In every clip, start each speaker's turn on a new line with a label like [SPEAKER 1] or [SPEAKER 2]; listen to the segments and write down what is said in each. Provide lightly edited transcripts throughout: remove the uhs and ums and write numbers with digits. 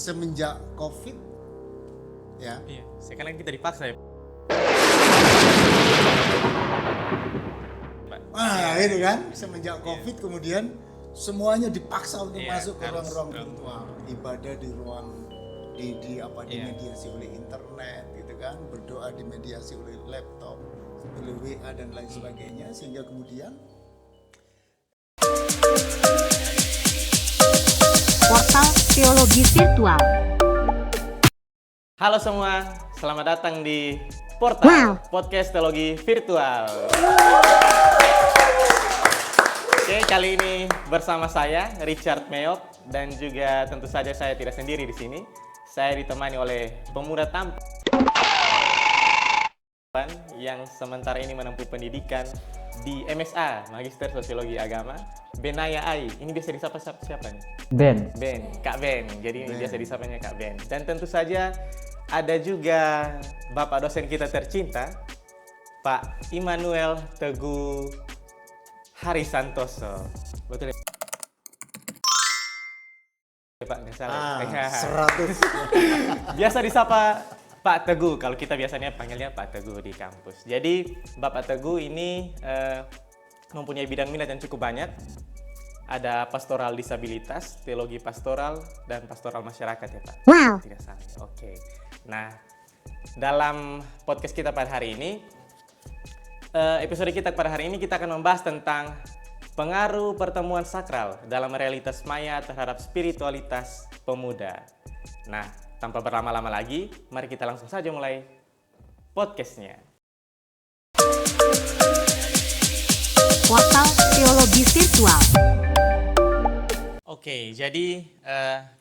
[SPEAKER 1] semenjak COVID ya.
[SPEAKER 2] Iya, sekarang kita dipaksa ya.
[SPEAKER 1] Itu kan semenjak COVID kemudian semuanya dipaksa untuk
[SPEAKER 2] Iya,
[SPEAKER 1] masuk ke
[SPEAKER 2] harus
[SPEAKER 1] ruang-ruang virtual, ibadah di ruang dimediasi oleh internet gitu kan, berdoa dimediasi oleh laptop, oleh WA dan lain sebagainya, sehingga kemudian
[SPEAKER 3] Portal Teologi Virtual.
[SPEAKER 2] Halo semua, selamat datang di Portal Podcast Teologi Virtual. Oke, kali ini bersama saya Richard Meok dan juga tentu saja saya tidak sendiri di sini. Saya ditemani oleh pemuda tampan yang sementara ini menempuh pendidikan di MSA, Magister Sosiologi Agama, Benaya Ai. Ini biasa disapa siapa nih? Ben, Kak Ben. Jadi
[SPEAKER 1] Ben.
[SPEAKER 2] biasa disapanya Kak Ben. Dan tentu saja ada juga Bapak dosen kita tercinta, Pak Immanuel Teguh Harisantoso. Betul ya? Pak, nggak salah.
[SPEAKER 1] 100
[SPEAKER 2] Biasa disapa Pak Teguh, kalau kita biasanya panggilnya Pak Teguh di kampus. Jadi Bapak Teguh ini mempunyai bidang minat yang cukup banyak. Ada pastoral disabilitas, teologi pastoral, dan pastoral masyarakat ya Pak?
[SPEAKER 3] Wow.
[SPEAKER 2] Tidak salah. Oke. Nah, dalam podcast kita pada hari ini, episode kita pada hari ini kita akan membahas tentang pengaruh pertemuan sakral dalam realitas maya terhadap spiritualitas pemuda. Nah, tanpa berlama-lama lagi, mari kita langsung saja mulai podcastnya.
[SPEAKER 3] Portal Teologi Virtual.
[SPEAKER 2] Oke, jadi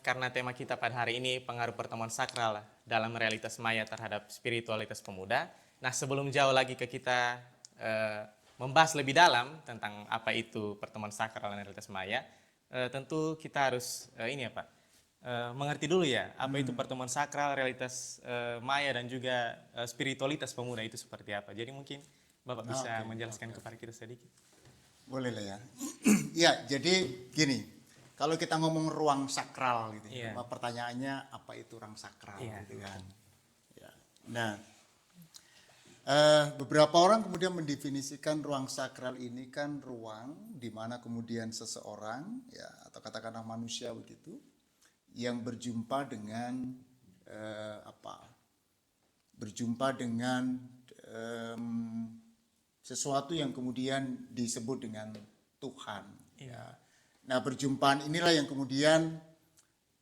[SPEAKER 2] karena tema kita pada hari ini pengaruh pertemuan sakral dalam realitas maya terhadap spiritualitas pemuda. Nah, sebelum jauh lagi ke kita membahas lebih dalam tentang apa itu pertemuan sakral dan realitas maya, tentu kita harus mengerti dulu ya apa itu pertemuan sakral, realitas maya dan juga spiritualitas pemuda itu seperti apa. Jadi mungkin Bapak bisa menjelaskan kepada kita sedikit.
[SPEAKER 1] boleh lah ya. Ya, jadi gini, kalau kita ngomong ruang sakral gitu,
[SPEAKER 2] Iya.
[SPEAKER 1] pertanyaannya apa itu ruang sakral
[SPEAKER 2] Iya.
[SPEAKER 1] gitu kan. Ya. Nah, beberapa orang kemudian mendefinisikan ruang sakral ini kan ruang di mana kemudian seseorang ya atau katakanlah manusia begitu yang berjumpa dengan berjumpa dengan sesuatu yang kemudian disebut dengan Tuhan. Ya. Nah, perjumpaan inilah yang kemudian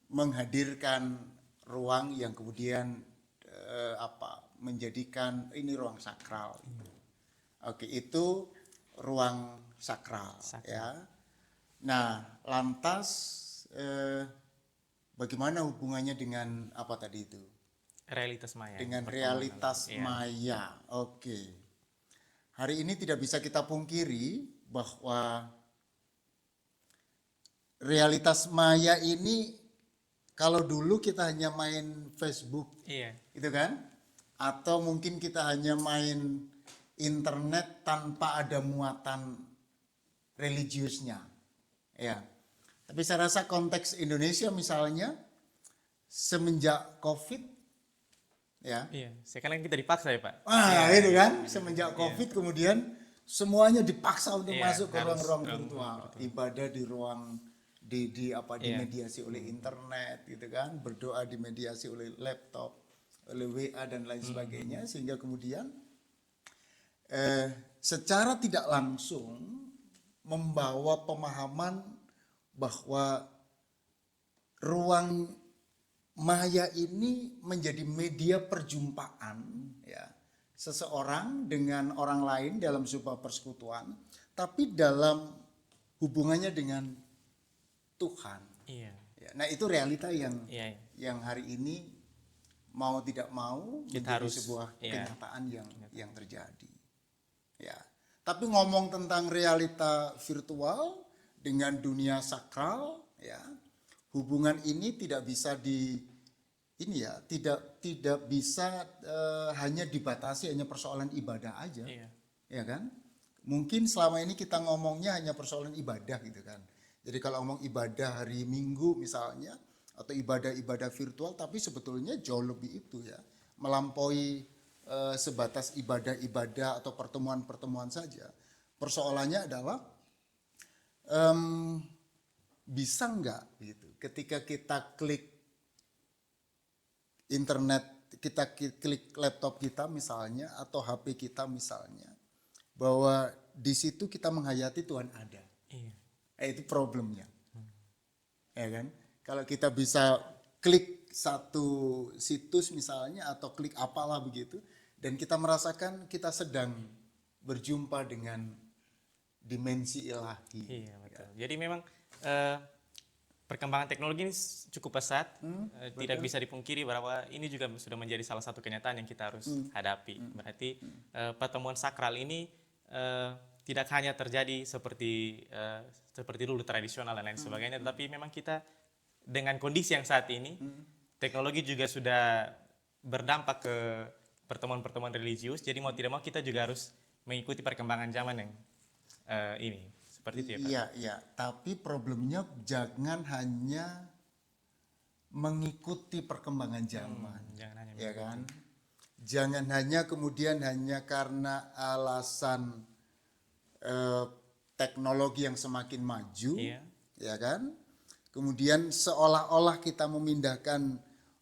[SPEAKER 1] menghadirkan ruang yang kemudian menjadikan ini ruang sakral. Oke, itu ruang sakral. Ya. Nah, lantas bagaimana hubungannya dengan apa tadi itu?
[SPEAKER 2] Realitas maya.
[SPEAKER 1] Dengan
[SPEAKER 2] pertemuan.
[SPEAKER 1] realitas
[SPEAKER 2] Iya.
[SPEAKER 1] maya. Oke. Hari ini tidak bisa kita pungkiri bahwa realitas maya ini kalau dulu kita hanya main Facebook,
[SPEAKER 2] Iya.
[SPEAKER 1] gitu kan? Atau mungkin kita hanya main internet tanpa ada muatan religiusnya. Ya. Tapi saya rasa konteks Indonesia misalnya semenjak COVID ya.
[SPEAKER 2] Iya, sekarang kita dipaksa ya Pak?
[SPEAKER 1] Itu kan semenjak COVID kemudian semuanya dipaksa untuk
[SPEAKER 2] Iya,
[SPEAKER 1] masuk ke
[SPEAKER 2] harus
[SPEAKER 1] ruang-ruang
[SPEAKER 2] ruang
[SPEAKER 1] virtual, ibadah di ruang dimediasi oleh internet gitu kan, berdoa dimediasi oleh laptop, oleh WA dan lain sebagainya, sehingga kemudian secara tidak langsung membawa pemahaman bahwa ruang maya ini menjadi media perjumpaan ya seseorang dengan orang lain dalam sebuah persekutuan, tapi dalam hubungannya dengan Tuhan.
[SPEAKER 2] Iya.
[SPEAKER 1] Ya, nah itu realita yang
[SPEAKER 2] Iya.
[SPEAKER 1] yang hari ini mau tidak mau
[SPEAKER 2] Kita
[SPEAKER 1] menjadi
[SPEAKER 2] harus,
[SPEAKER 1] sebuah
[SPEAKER 2] iya.
[SPEAKER 1] kenyataan yang terjadi. Ya, tapi ngomong tentang realita virtual dengan dunia sakral, ya hubungan ini tidak bisa tidak bisa hanya dibatasi hanya persoalan ibadah aja,
[SPEAKER 2] Iya.
[SPEAKER 1] ya kan? Mungkin selama ini kita ngomongnya hanya persoalan ibadah gitu kan. Jadi kalau ngomong ibadah hari Minggu misalnya, atau ibadah-ibadah virtual, tapi sebetulnya jauh lebih itu ya, melampaui sebatas ibadah-ibadah atau pertemuan-pertemuan saja. Persoalannya adalah bisa nggak gitu ketika kita klik internet, kita klik laptop kita misalnya atau HP kita misalnya, bahwa di situ kita menghayati Tuhan ada.
[SPEAKER 2] Iya.
[SPEAKER 1] Itu problemnya. Ya kan? Kalau kita bisa klik satu situs misalnya atau klik apalah begitu dan kita merasakan kita sedang berjumpa dengan dimensi ilahi.
[SPEAKER 2] Iya, betul. Jadi memang perkembangan teknologi ini cukup pesat. Tidak bisa dipungkiri bahwa ini juga sudah menjadi salah satu kenyataan yang kita harus hadapi. Berarti pertemuan sakral ini tidak hanya terjadi seperti dulu tradisional dan lain sebagainya, tetapi memang kita dengan kondisi yang saat ini, teknologi juga sudah berdampak ke pertemuan-pertemuan religius. Jadi mau tidak mau kita juga harus mengikuti perkembangan zaman yang ini. Seperti itu ya Pak?
[SPEAKER 1] Iya, iya. Tapi problemnya jangan hanya mengikuti perkembangan zaman.
[SPEAKER 2] Jangan hanya
[SPEAKER 1] Ya kan? Jangan hanya kemudian hanya karena alasan teknologi yang semakin maju,
[SPEAKER 2] Iya.
[SPEAKER 1] ya kan? Kemudian seolah-olah kita memindahkan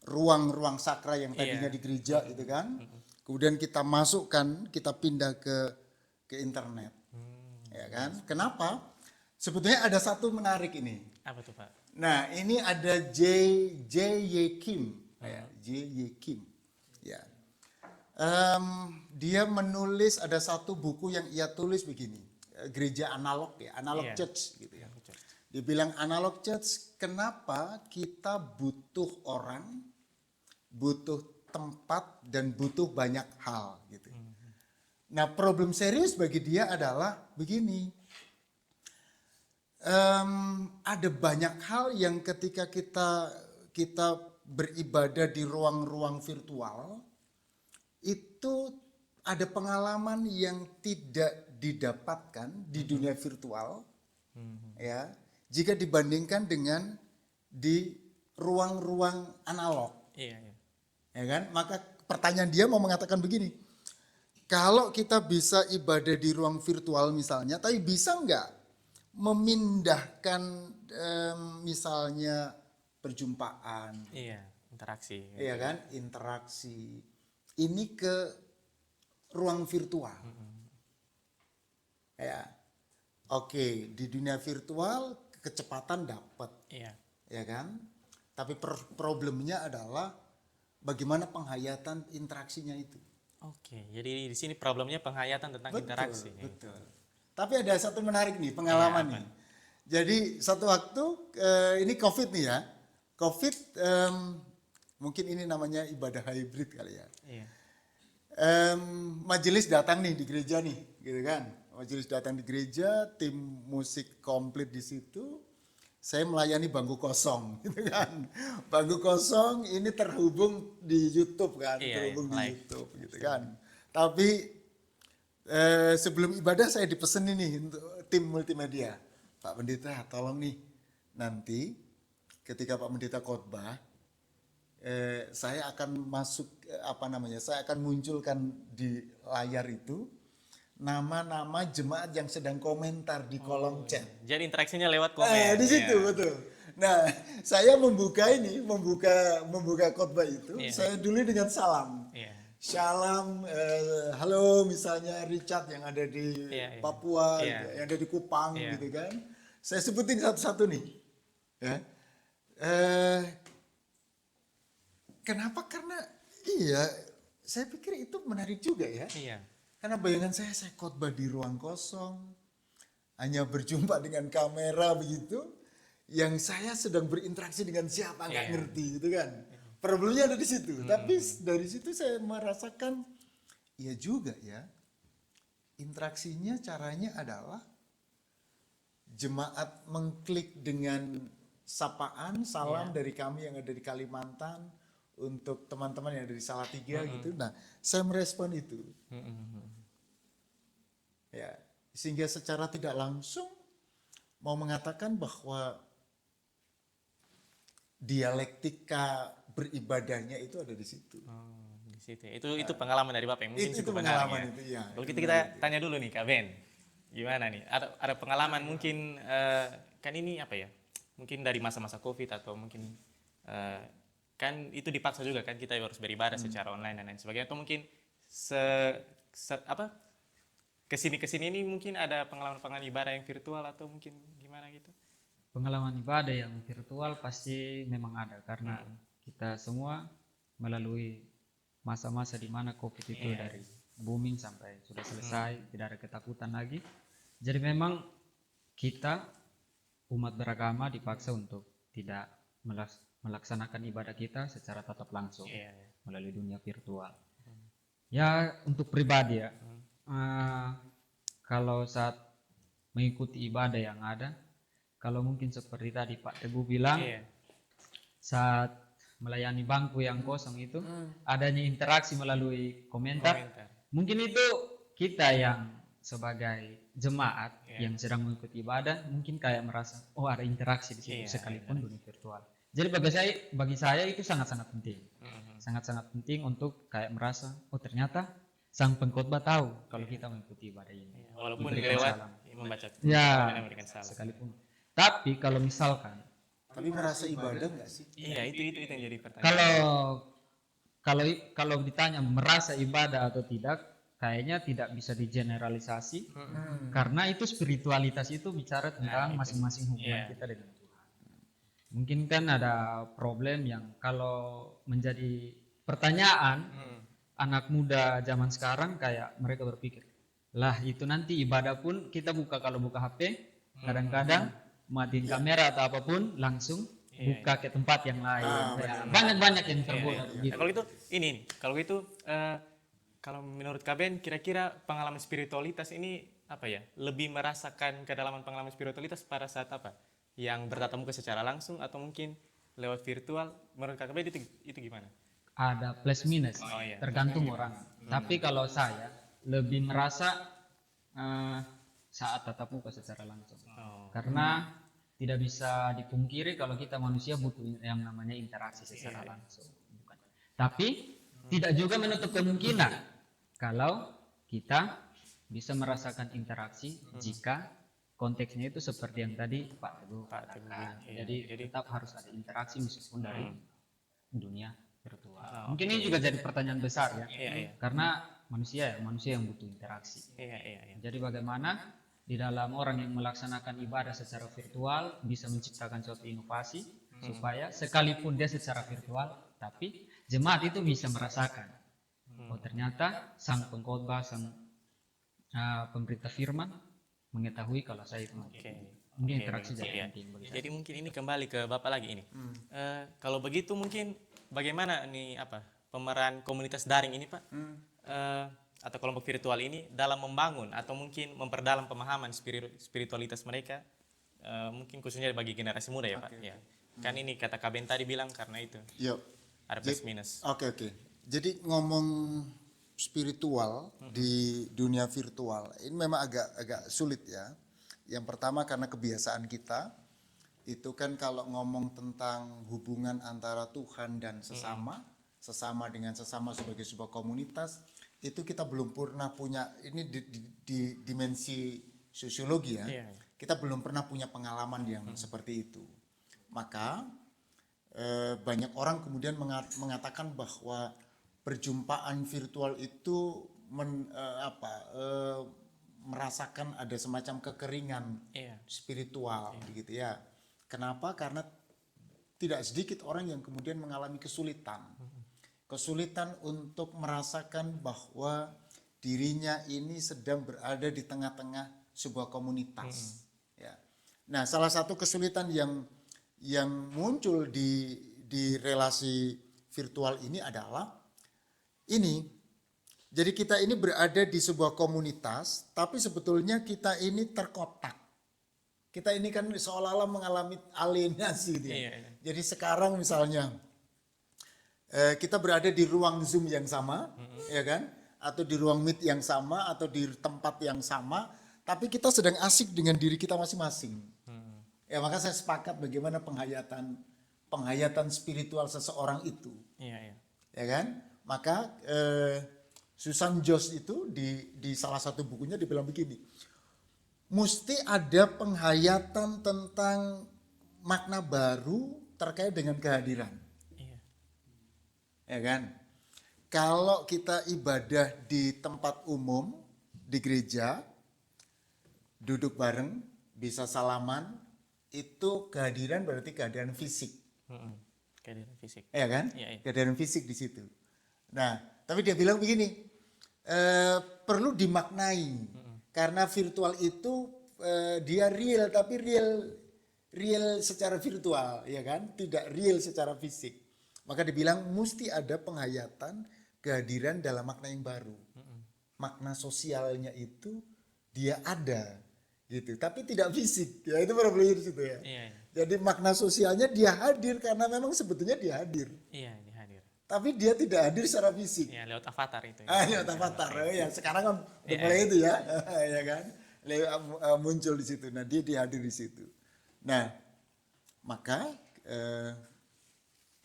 [SPEAKER 1] ruang-ruang sakra yang tadinya
[SPEAKER 2] Iya.
[SPEAKER 1] di gereja, gitu kan? Kemudian kita masukkan, kita pindah ke internet, ya kan? Kenapa? Sebetulnya ada satu menarik ini.
[SPEAKER 2] Apa tuh Pak?
[SPEAKER 1] Nah, ini ada J.Y. Kim, ya, J.Y. Kim, ya. Dia menulis ada satu buku yang ia tulis begini, gereja analog ya, analog
[SPEAKER 2] Iya.
[SPEAKER 1] church gitu ya. Dia bilang analog church, kenapa kita butuh orang, butuh tempat dan butuh banyak hal gitu. Nah, problem serius bagi dia adalah begini. Ada banyak hal yang ketika kita beribadah di ruang-ruang virtual itu ada pengalaman yang tidak didapatkan di dunia virtual, ya, jika dibandingkan dengan di ruang-ruang analog,
[SPEAKER 2] Iya, iya.
[SPEAKER 1] ya kan? Maka pertanyaan dia mau mengatakan begini, kalau kita bisa ibadah di ruang virtual misalnya, tapi bisa nggak memindahkan misalnya perjumpaan,
[SPEAKER 2] Iya, interaksi.
[SPEAKER 1] ya kan, interaksi ini ke ruang virtual, ya, oke, di dunia virtual kecepatan dapat,
[SPEAKER 2] Iya.
[SPEAKER 1] ya kan, tapi problemnya adalah bagaimana penghayatan interaksinya itu.
[SPEAKER 2] Oke, jadi di sini problemnya penghayatan tentang interaksi.
[SPEAKER 1] Betul. Tapi ada satu menarik nih pengalaman
[SPEAKER 2] Iya,
[SPEAKER 1] nih. Jadi satu waktu ini COVID nih ya. COVID mungkin ini namanya ibadah hybrid kali ya.
[SPEAKER 2] Iya.
[SPEAKER 1] Majelis datang nih di gereja nih, gitu kan. Majelis datang di gereja, tim musik komplit di situ. Saya melayani bangku kosong, gitu kan. Bangku kosong ini terhubung di YouTube kan,
[SPEAKER 2] Iya,
[SPEAKER 1] terhubung di
[SPEAKER 2] live.
[SPEAKER 1] YouTube, gitu kan. Tapi sebelum ibadah saya dipesen nih untuk tim multimedia, Pak Pendeta tolong nih nanti ketika Pak Pendeta khotbah, saya akan masuk saya akan munculkan di layar itu nama-nama jemaat yang sedang komentar di kolom chat.
[SPEAKER 2] Jadi interaksinya lewat komen.
[SPEAKER 1] Di situ
[SPEAKER 2] Iya.
[SPEAKER 1] betul. Nah, saya membuka khotbah itu,
[SPEAKER 2] Iya.
[SPEAKER 1] saya dulu dengan salam.
[SPEAKER 2] Iya.
[SPEAKER 1] Shalom, halo misalnya Richard yang ada di
[SPEAKER 2] Iya, iya.
[SPEAKER 1] Papua,
[SPEAKER 2] Iya.
[SPEAKER 1] yang ada di Kupang,
[SPEAKER 2] Iya.
[SPEAKER 1] gitu kan. Saya sebutin satu-satu nih. Ya. Kenapa? Karena iya, saya pikir itu menarik juga ya.
[SPEAKER 2] Iya.
[SPEAKER 1] Karena bayangan saya khotbah di ruang kosong, hanya berjumpa dengan kamera begitu, yang saya sedang berinteraksi dengan siapa nggak
[SPEAKER 2] Iya.
[SPEAKER 1] ngerti gitu kan. Problemnya ada di situ. Tapi dari situ saya merasakan, iya juga ya. Interaksinya caranya adalah jemaat mengklik dengan sapaan, salam dari kami yang ada di Kalimantan untuk teman-teman yang ada di Salatiga gitu. Nah, saya merespon itu. Ya, sehingga secara tidak langsung mau mengatakan bahwa dialektika beribadahnya itu ada di situ.
[SPEAKER 2] Di situ. Itu pengalaman dari Bapak yang mungkin
[SPEAKER 1] Itu
[SPEAKER 2] cukup
[SPEAKER 1] pengalaman
[SPEAKER 2] menarik
[SPEAKER 1] itu,
[SPEAKER 2] ya.
[SPEAKER 1] ya.
[SPEAKER 2] Kalau kita tanya dulu nih Kak Ben, gimana nih? Ada pengalaman mungkin kan ini apa ya? Mungkin dari masa-masa Covid atau mungkin kan itu dipaksa juga kan kita harus beribadah secara online dan lain sebagainya. Atau mungkin apa? Kesini ini mungkin ada pengalaman ibadah yang virtual atau mungkin gimana gitu?
[SPEAKER 4] Pengalaman ibadah yang virtual pasti memang ada karena kita semua melalui masa-masa di mana COVID itu dari booming sampai sudah selesai, tidak ada ketakutan lagi. Jadi memang kita umat beragama dipaksa untuk tidak melaksanakan ibadah kita secara tatap langsung melalui dunia virtual. Ya untuk pribadi ya, kalau saat mengikuti ibadah yang ada, kalau mungkin seperti tadi Pak Teguh bilang, saat melayani bangku yang kosong itu, adanya interaksi melalui komentar. Mungkin itu kita yang sebagai jemaat yang sedang mengikuti ibadah, mungkin kayak merasa, oh ada interaksi di situ sekalipun dunia virtual. Jadi bagi saya itu sangat-sangat penting. Sangat-sangat penting untuk kayak merasa, oh ternyata sang pengkhotbah tahu kalau kita mengikuti ibadah ini.
[SPEAKER 2] Walaupun lewat membaca memberikan salam.
[SPEAKER 4] Sekalipun. Tapi kalau misalkan
[SPEAKER 1] Tapi merasa ibadah nggak sih?
[SPEAKER 2] Iya, itu yang jadi pertanyaan.
[SPEAKER 4] kalau ditanya merasa ibadah atau tidak, kayaknya tidak bisa digeneralisasi karena itu spiritualitas itu bicara tentang masing-masing hubungan kita dengan Tuhan. Mungkin kan ada problem yang kalau menjadi pertanyaan anak muda zaman sekarang kayak mereka berpikir, lah itu nanti ibadah pun kita kalau buka HP kadang-kadang matiin kamera atau apapun langsung buka ke tempat yang lain. Banyak-banyak yang tergoda gitu.
[SPEAKER 2] Kalau itu kalau menurut Kak Ben kira-kira pengalaman spiritualitas ini apa ya? Lebih merasakan kedalaman pengalaman spiritualitas pada saat apa? Yang bertatap muka secara langsung atau mungkin lewat virtual? Menurut Kak Ben itu gimana?
[SPEAKER 4] Ada plus minus, tergantung orang. Tapi kalau saya lebih merasa saat tatap muka secara langsung. Karena tidak bisa dipungkiri kalau kita manusia butuh yang namanya interaksi secara langsung. Tapi tidak juga menutup kemungkinan kalau kita bisa merasakan interaksi jika konteksnya itu seperti yang tadi Pak Teguh katakan. Jadi tetap harus ada interaksi meskipun dari dunia virtual. Mungkin ini juga jadi pertanyaan besar ya. Karena manusia yang butuh interaksi. Jadi bagaimana di dalam orang yang melaksanakan ibadah secara virtual bisa menciptakan suatu inovasi supaya sekalipun dia secara virtual tapi jemaat itu bisa merasakan oh ternyata sang pengkhotbah, sang pemberita firman mengetahui kalau saya itu mungkin interaksi jadi penting bagi saya.
[SPEAKER 2] Jadi mungkin ini kembali ke Bapak lagi ini. Kalau begitu mungkin bagaimana nih pemeran komunitas daring ini Pak? Atau kelompok virtual ini dalam membangun atau mungkin memperdalam pemahaman spiritualitas mereka, mungkin khususnya bagi generasi muda ya Pak. Ya. Kan ini kata Kak Ben tadi bilang karena itu ada plus minus.
[SPEAKER 1] Oke. Jadi ngomong spiritual di dunia virtual ini memang agak sulit ya. Yang pertama karena kebiasaan kita itu kan kalau ngomong tentang hubungan antara Tuhan dan sesama dengan sesama sebagai sebuah komunitas, itu kita belum pernah punya ini di dimensi sosiologi ya. Kita belum pernah punya pengalaman yang seperti itu. Maka banyak orang kemudian mengatakan bahwa perjumpaan virtual itu merasakan ada semacam kekeringan spiritual gitu ya. Kenapa? Karena tidak sedikit orang yang kemudian mengalami kesulitan untuk merasakan bahwa dirinya ini sedang berada di tengah-tengah sebuah komunitas. Ya. Nah, salah satu kesulitan yang muncul di relasi virtual ini adalah ini. Jadi kita ini berada di sebuah komunitas, tapi sebetulnya kita ini terkotak. Kita ini kan seolah-olah mengalami alienasi gitu ya. Jadi sekarang misalnya kita berada di ruang Zoom yang sama, ya kan? Atau di ruang Meet yang sama, atau di tempat yang sama, tapi kita sedang asik dengan diri kita masing-masing. Ya maka saya sepakat bagaimana penghayatan penghayatan spiritual seseorang itu,
[SPEAKER 2] Iya, iya.
[SPEAKER 1] ya kan? Maka Susan Jones itu di salah satu bukunya dibilang begini, mesti ada penghayatan tentang makna baru terkait dengan kehadiran,
[SPEAKER 2] Iya.
[SPEAKER 1] ya kan? Kalau kita ibadah di tempat umum, di gereja, duduk bareng, bisa salaman, itu kehadiran berarti kehadiran fisik.
[SPEAKER 2] Kehadiran fisik.
[SPEAKER 1] Ya kan?
[SPEAKER 2] Iya, iya.
[SPEAKER 1] Kehadiran fisik di situ. Nah, tapi dia bilang begini, perlu dimaknai. Karena virtual itu dia real, tapi real secara virtual, ya kan? Tidak real secara fisik. Maka dibilang mesti ada penghayatan kehadiran dalam makna yang baru. Makna sosialnya itu dia ada gitu, tapi tidak fisik. Ya itu problemnya di situ ya.
[SPEAKER 2] Iya, iya.
[SPEAKER 1] Jadi makna sosialnya dia hadir karena memang sebetulnya dia hadir.
[SPEAKER 2] Iya, dia hadir.
[SPEAKER 1] Tapi dia tidak hadir secara fisik.
[SPEAKER 2] Iya, lewat avatar itu.
[SPEAKER 1] Lewat avatar ya. Sekarang kan udah mulai itu ya, ya kan? Muncul di situ. Nah, dia hadir di situ. Nah, maka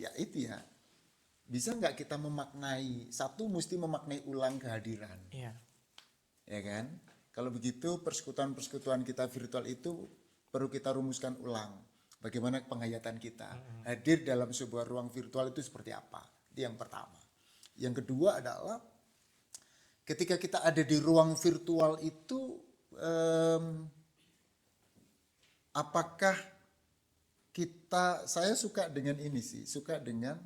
[SPEAKER 1] ya itu ya. Bisa nggak kita memaknai, satu mesti memaknai ulang kehadiran.
[SPEAKER 2] Iya.
[SPEAKER 1] Ya kan? Kalau begitu persekutuan-persekutuan kita virtual itu perlu kita rumuskan ulang. Bagaimana penghayatan kita hadir dalam sebuah ruang virtual itu seperti apa? Itu yang pertama. Yang kedua adalah ketika kita ada di ruang virtual itu apakah saya suka dengan ini sih, suka dengan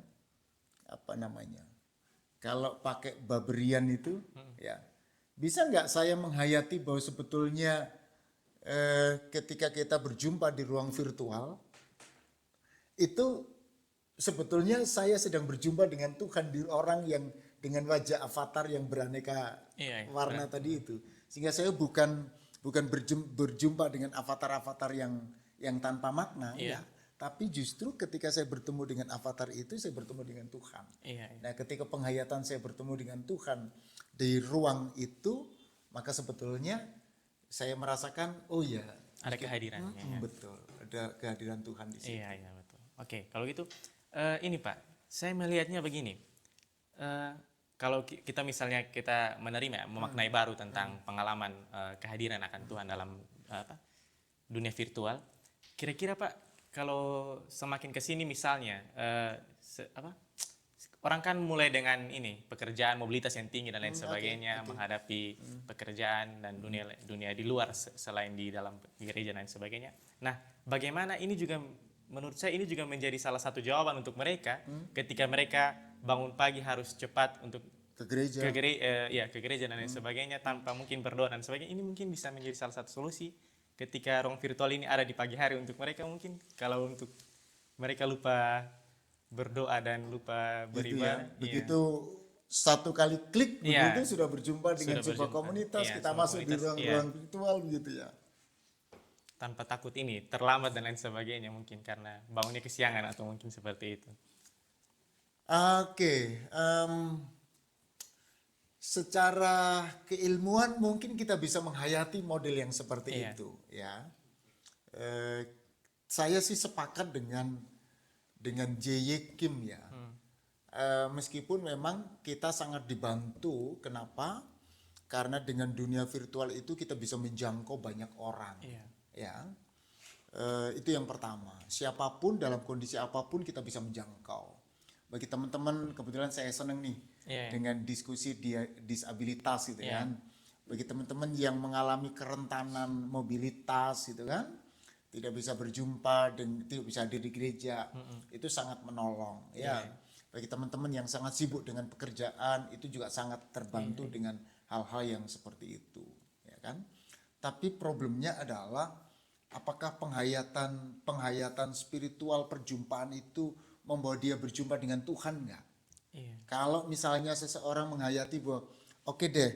[SPEAKER 1] apa namanya? Kalau pakai Baberian itu ya bisa nggak saya menghayati bahwa sebetulnya ketika kita berjumpa di ruang virtual itu sebetulnya saya sedang berjumpa dengan Tuhan di orang yang dengan wajah avatar yang beraneka warna tadi itu, sehingga saya bukan berjumpa dengan avatar-avatar yang tanpa makna ya, tapi justru ketika saya bertemu dengan avatar itu saya bertemu dengan Tuhan. Nah, ketika penghayatan saya bertemu dengan Tuhan di ruang itu, maka sebetulnya saya merasakan oh ya
[SPEAKER 2] Ada kehadirannya.
[SPEAKER 1] betul, ada kehadiran Tuhan di situ.
[SPEAKER 2] Iya, iya betul. Oke, kalau gitu ini Pak, saya melihatnya begini. Kalau kita misalnya kita menerima, memaknai baru tentang pengalaman kehadiran akan Tuhan dalam dunia virtual, kira-kira Pak, kalau semakin ke sini misalnya orang kan mulai dengan ini pekerjaan mobilitas yang tinggi dan lain sebagainya, menghadapi pekerjaan dan dunia di luar selain di dalam gereja dan lain sebagainya. Nah, bagaimana ini juga menurut saya ini juga menjadi salah satu jawaban untuk mereka ketika mereka bangun pagi harus cepat untuk
[SPEAKER 1] Ke gereja.
[SPEAKER 2] ke gereja dan lain sebagainya tanpa mungkin berdoa dan sebagainya. Ini mungkin bisa menjadi salah satu solusi ketika ruang virtual ini ada di pagi hari untuk mereka, mungkin kalau untuk mereka lupa berdoa dan lupa beribadah.
[SPEAKER 1] Begitu satu kali klik begitu sudah berjumpa dengan sebuah komunitas, kita masuk di ruang-ruang virtual begitu ya.
[SPEAKER 2] Tanpa takut ini terlambat dan lain sebagainya, mungkin karena bangunnya kesiangan atau mungkin seperti itu.
[SPEAKER 1] Oke, secara keilmuan mungkin kita bisa menghayati model yang seperti itu ya. Saya sih sepakat dengan J.Y. Kim ya. Meskipun memang kita sangat dibantu, kenapa? Karena dengan dunia virtual itu kita bisa menjangkau banyak orang. Ya, itu yang pertama. Siapapun dalam kondisi apapun kita bisa menjangkau. Bagi teman-teman, kebetulan saya senang nih dengan diskusi disabilitas gitu kan. Bagi teman-teman yang mengalami kerentanan mobilitas gitu kan, tidak bisa berjumpa dan tidak bisa hadir di gereja, itu sangat menolong ya. Bagi teman-teman yang sangat sibuk dengan pekerjaan, itu juga sangat terbantu dengan hal-hal yang seperti itu ya kan. Tapi problemnya adalah apakah penghayatan spiritual perjumpaan itu membawa dia berjumpa dengan Tuhan enggak? Kalau misalnya seseorang menghayati bahwa oke deh,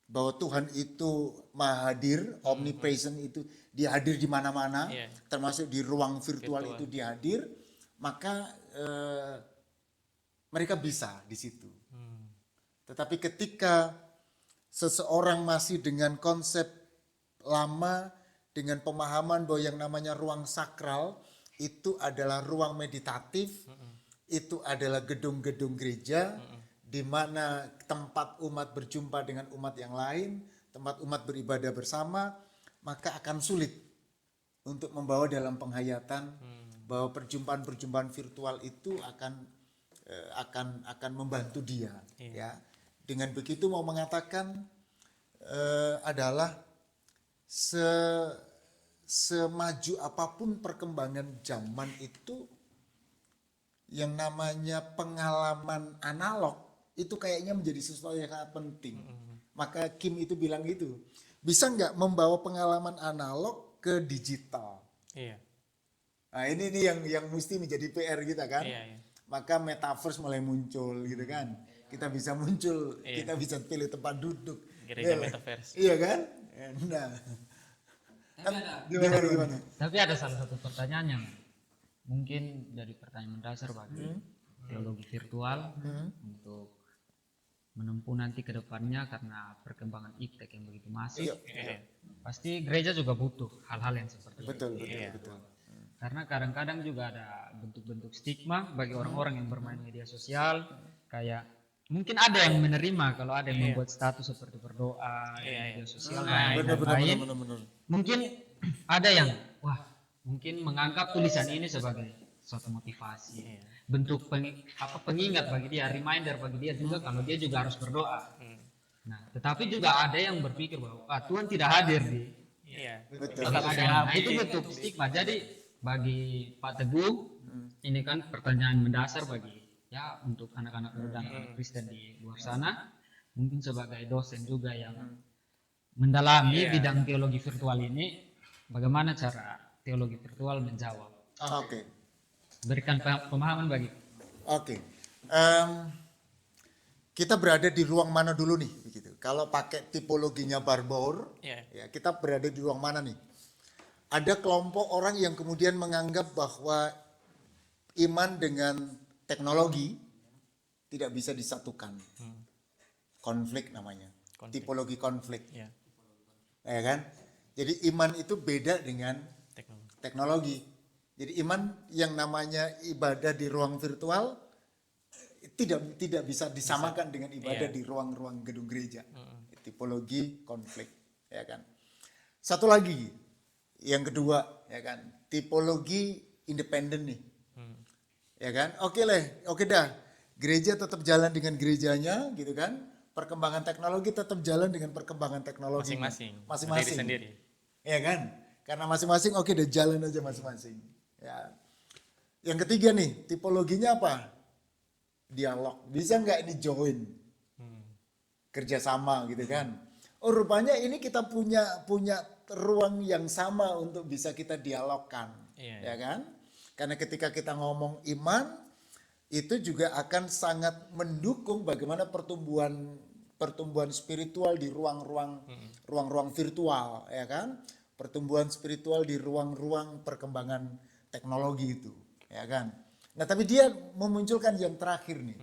[SPEAKER 1] bahwa Tuhan itu maha hadir, omnipresent itu dia hadir di mana-mana, termasuk di ruang virtual itu dia hadir, maka mereka bisa di situ. Tetapi ketika seseorang masih dengan konsep lama, dengan pemahaman bahwa yang namanya ruang sakral itu adalah ruang meditatif, itu adalah gedung-gedung gereja, di mana tempat umat berjumpa dengan umat yang lain, tempat umat beribadah bersama, maka akan sulit untuk membawa dalam penghayatan bahwa perjumpaan-perjumpaan virtual itu akan membantu dia, ya. Dengan begitu mau mengatakan adalah semaju apapun perkembangan zaman itu, yang namanya pengalaman analog itu kayaknya menjadi sesuatu yang sangat penting. Maka Kim itu bilang gitu, bisa nggak membawa pengalaman analog ke digital?
[SPEAKER 2] Iya.
[SPEAKER 1] Nah ini yang mesti menjadi PR kita kan.
[SPEAKER 2] Iya, iya.
[SPEAKER 1] Maka metaverse mulai muncul gitu kan. Kita bisa muncul,
[SPEAKER 2] Iya.
[SPEAKER 1] kita bisa pilih tempat duduk.
[SPEAKER 2] Gereja
[SPEAKER 1] Iya.
[SPEAKER 2] metaverse.
[SPEAKER 1] Iya kan? Nah, gimana?
[SPEAKER 4] Tapi ada salah satu pertanyaan yang mungkin jadi pertanyaan mendasar bagi teologi virtual untuk menempuh nanti ke depannya karena perkembangan iptek yang begitu masif.
[SPEAKER 2] Iya.
[SPEAKER 4] Pasti gereja juga butuh hal-hal yang seperti
[SPEAKER 1] Betul,
[SPEAKER 4] itu.
[SPEAKER 1] betul.
[SPEAKER 4] Karena kadang-kadang juga ada bentuk-bentuk stigma bagi orang-orang yang bermain media sosial, kayak mungkin ada yang menerima kalau ada yang membuat status seperti berdoa di media sosial dan lain-lain.
[SPEAKER 1] Benar.
[SPEAKER 4] Mungkin ada yang mungkin menganggap tulisan ini sebagai suatu motivasi, bentuk pengingat bagi dia, reminder bagi dia juga kalau dia juga harus berdoa. Nah, tetapi juga ada yang berpikir bahwa Tuhan tidak hadir di
[SPEAKER 2] Iya.
[SPEAKER 1] Betul.
[SPEAKER 4] nah, itu bentuk stigma. Jadi bagi Pak Teguh ini kan pertanyaan mendasar bagi ya untuk anak-anak muda, anak Kristen di luar sana, mungkin sebagai dosen juga yang mendalami bidang teologi virtual ini, bagaimana cara teologi virtual menjawab?
[SPEAKER 1] Oke.
[SPEAKER 4] Berikan pemahaman bagi.
[SPEAKER 1] Oke. Kita berada di ruang mana dulu nih begitu. Kalau pakai tipologinya Barbour, ya kita berada di ruang mana nih? Ada kelompok orang yang kemudian menganggap bahwa iman dengan teknologi tidak bisa disatukan. Konflik namanya. Tipologi konflik.
[SPEAKER 2] Iya.
[SPEAKER 1] Ya kan? Jadi iman itu beda dengan teknologi. Jadi iman yang namanya ibadah di ruang virtual tidak bisa disamakan dengan ibadah di ruang-ruang gedung gereja. Tipologi konflik, ya kan. Satu lagi, yang kedua, ya kan, tipologi independen nih, ya kan. Oke dah, gereja tetap jalan dengan gerejanya, gitu kan. Perkembangan teknologi tetap jalan dengan perkembangan teknologi. Masing-masing.
[SPEAKER 2] Sendiri.
[SPEAKER 1] Ya kan, karena masing-masing deh jalan aja masing-masing. Ya. Yang ketiga nih, tipologinya apa? Dialog. Bisa nggak ini join? Kerjasama gitu kan. Oh rupanya ini kita punya ruang yang sama untuk bisa kita dialogkan. Ya kan? Karena ketika kita ngomong iman, itu juga akan sangat mendukung bagaimana pertumbuhan spiritual di ruang-ruang virtual, ya kan? Pertumbuhan spiritual di ruang-ruang perkembangan teknologi itu, ya kan? Nah tapi dia memunculkan yang terakhir nih,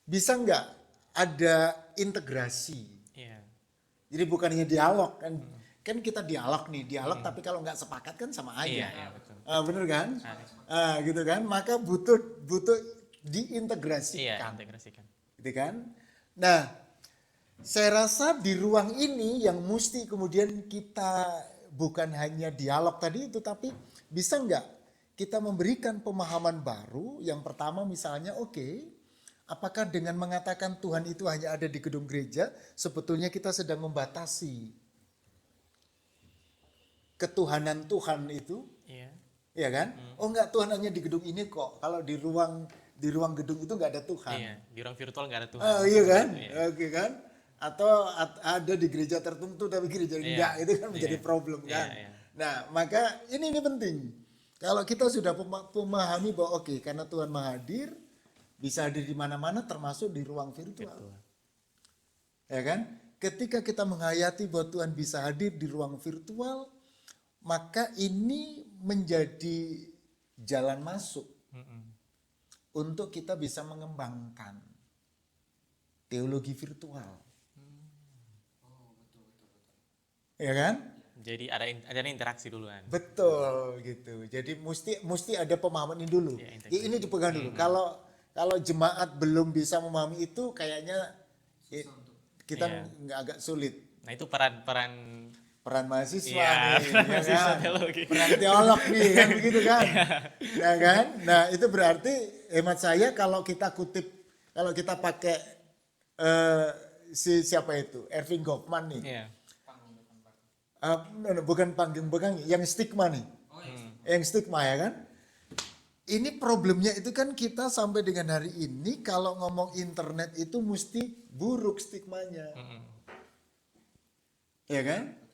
[SPEAKER 1] bisa nggak ada integrasi? Jadi bukan hanya dialog kan kita dialog tapi kalau nggak sepakat kan sama aja,
[SPEAKER 2] Betul.
[SPEAKER 1] Bener kan? Gitu kan? Maka butuh diintegrasikan, gitu kan? Nah, saya rasa di ruang ini yang mesti kemudian kita bukan hanya dialog tadi itu, tapi bisa nggak kita memberikan pemahaman baru. Yang pertama misalnya, apakah dengan mengatakan Tuhan itu hanya ada di gedung gereja, sebetulnya kita sedang membatasi ketuhanan Tuhan itu? Iya kan? Oh enggak, Tuhan hanya di gedung ini kok. Kalau di ruang gedung itu nggak ada Tuhan.
[SPEAKER 2] Iya, di ruang virtual nggak ada Tuhan.
[SPEAKER 1] Iya kan? Oke kan? Atau ada di gereja tertentu tapi gereja enggak, itu kan menjadi problem kan. Nah, maka ini penting. Kalau kita sudah memahami bahwa karena Tuhan Maha Hadir, bisa hadir di mana-mana termasuk di ruang virtual. Ya kan? Ketika kita menghayati bahwa Tuhan bisa hadir di ruang virtual, maka ini menjadi jalan masuk untuk kita bisa mengembangkan teologi virtual. Ya kan?
[SPEAKER 2] Jadi ada interaksi duluan.
[SPEAKER 1] Betul gitu. Jadi mesti ada pemahaman ini dulu.
[SPEAKER 2] Ya,
[SPEAKER 1] Ya, ini dipegang dulu. Kalau jemaat belum bisa memahami itu kayaknya kita
[SPEAKER 2] Iya.
[SPEAKER 1] nggak agak sulit.
[SPEAKER 2] Nah, itu peran
[SPEAKER 1] Peran mahasiswa
[SPEAKER 2] Iya,
[SPEAKER 1] nih,
[SPEAKER 2] peran
[SPEAKER 1] ya
[SPEAKER 2] mahasiswa
[SPEAKER 1] kan?
[SPEAKER 2] teologi.
[SPEAKER 1] Peran teolog nih, kan begitu kan? Ya kan? Nah itu berarti hemat saya kalau kita pakai siapa itu, Erving Goffman nih,
[SPEAKER 2] Iya.
[SPEAKER 1] bukan panggung pegang, yang stigma nih, yang stigma ya kan? Ini problemnya itu kan kita sampai dengan hari ini kalau ngomong internet itu mesti buruk stigmanya, ya kan?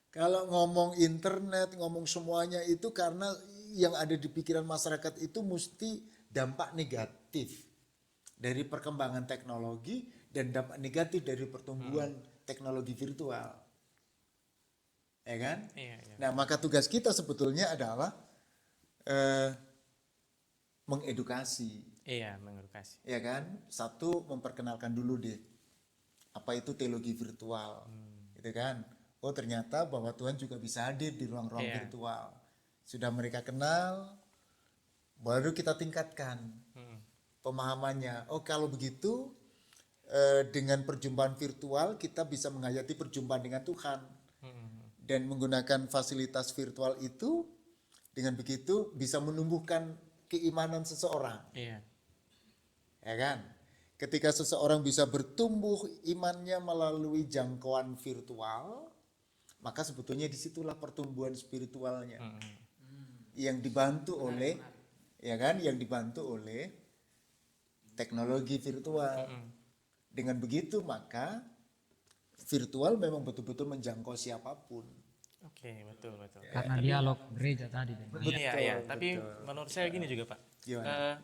[SPEAKER 1] Kalau ngomong internet, ngomong semuanya itu karena yang ada di pikiran masyarakat itu mesti dampak negatif dari perkembangan teknologi dan dampak negatif dari pertumbuhan teknologi virtual. Ya kan?
[SPEAKER 2] Iya, iya.
[SPEAKER 1] Nah, maka tugas kita sebetulnya adalah mengedukasi,
[SPEAKER 2] Iya, mengedukasi.
[SPEAKER 1] ya kan? Satu, memperkenalkan dulu deh apa itu teologi virtual, gitu kan? Oh ternyata bahwa Tuhan juga bisa hadir di ruang-ruang
[SPEAKER 2] Iya.
[SPEAKER 1] virtual. Sudah mereka kenal, baru kita tingkatkan pemahamannya. Oh kalau begitu dengan perjumpaan virtual kita bisa menghayati perjumpaan dengan Tuhan. Dan menggunakan fasilitas virtual itu, dengan begitu bisa menumbuhkan keimanan seseorang.
[SPEAKER 2] Iya.
[SPEAKER 1] Ya kan? Ketika seseorang bisa bertumbuh imannya melalui jangkauan virtual, maka sebetulnya disitulah pertumbuhan spiritualnya yang dibantu oleh, ya kan, yang dibantu oleh teknologi virtual. Dengan begitu maka virtual memang betul-betul menjangkau siapapun.
[SPEAKER 2] Oke, betul.
[SPEAKER 4] Karena dialog gereja tadi.
[SPEAKER 2] Iya. Tapi menurut saya gini juga, Pak.
[SPEAKER 1] Gimana?